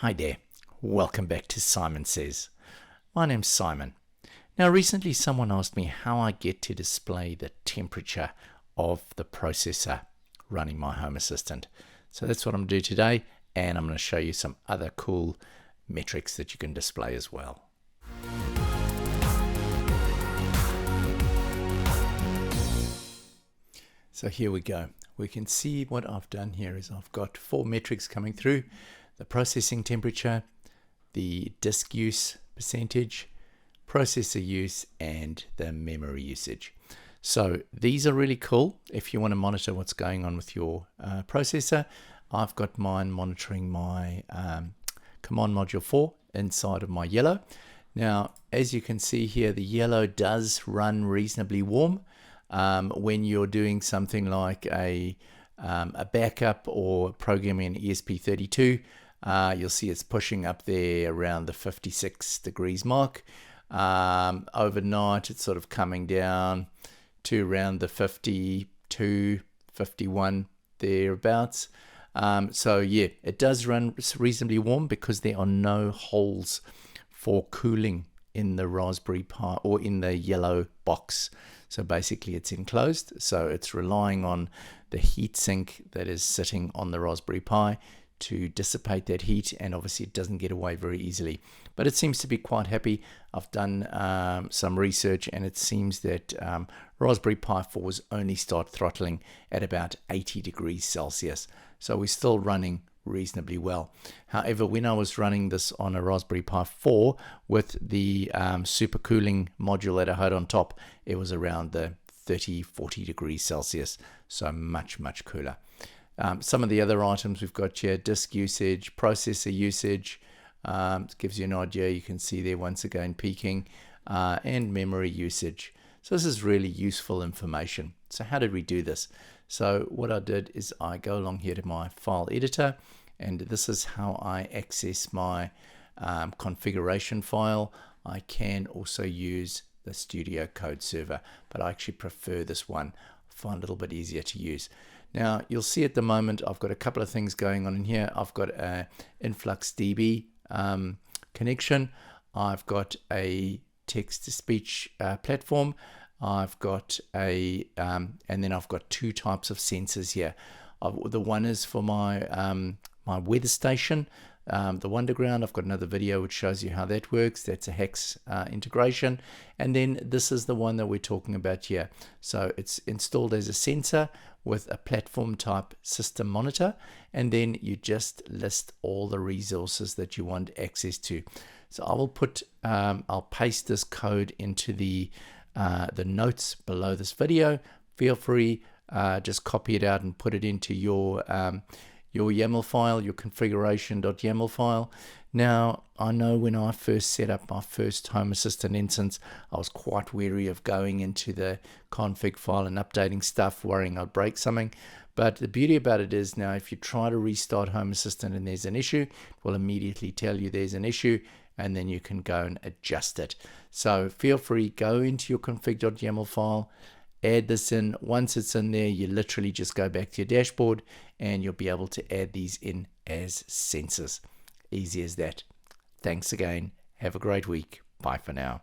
Hi there, welcome back to Simon Says. My name's Simon. Now recently someone asked me how I get to display the temperature of the processor running my Home Assistant. So that's what I'm going to do today, and I'm going to show you some other cool metrics that you can display as well. So here we go. We can see what I've done here is I've got 4 metrics coming through: the processing temperature, the disk use percentage, processor use, and the memory usage. So these are really cool if you want to monitor what's going on with your processor. I've got mine monitoring my command module 4 inside of my yellow. Now, as you can see here, the yellow does run reasonably warm. When you're doing something like a backup or programming an ESP32, you'll see it's pushing up there around the 56 degrees mark. Overnight, it's sort of coming down to around the 52, 51 thereabouts. So yeah, it does run reasonably warm because there are no holes for cooling in the Raspberry Pi or in the yellow box. So basically it's enclosed, so it's relying on the heat sink that is sitting on the Raspberry Pi to dissipate that heat, and obviously it doesn't get away very easily. But it seems to be quite happy. I've done some research, and it seems that Raspberry Pi 4s only start throttling at about 80 degrees Celsius. So we're still running reasonably well. However, when I was running this on a Raspberry Pi 4 with the super cooling module that I had on top, it was around the 30-40 degrees Celsius, so much cooler. Some of the other items we've got here: disk usage, processor usage, gives you an idea. You can see there once again peaking, and memory usage. So this is really useful information. So how did we do this? So what I did is I go along here to my file editor, and this is how I access my configuration file. I can also use the Studio Code server, but I actually prefer this one. I find it a little bit easier to use. Now you'll see at the moment I've got a couple of things going on in here. I've got a InfluxDB connection. I've got a text-to-speech platform. I've got a and then I've got 2 types of sensors here. The one is for my my weather station, the Wonderground. I've got another video which shows you how that works. That's a hex integration. And then this is the one that we're talking about here. So it's installed as a sensor with a platform type system monitor, and then you just list all the resources that you want access to. So I will put I'll paste this code into the notes below this video. Feel free, just copy it out and put it into your YAML file, your Configuration.YAML file. Now, I know when I first set up my first Home Assistant instance, I was quite wary of going into the config file and updating stuff, worrying I'd break something. But the beauty about it is now if you try to restart Home Assistant and there's an issue, it will immediately tell you there's an issue, and then you can go and adjust it. So feel free, go into your config.yaml file, add this in. Once it's in there, you literally just go back to your dashboard and you'll be able to add these in as sensors. Easy as that. Thanks again. Have a great week. Bye for now.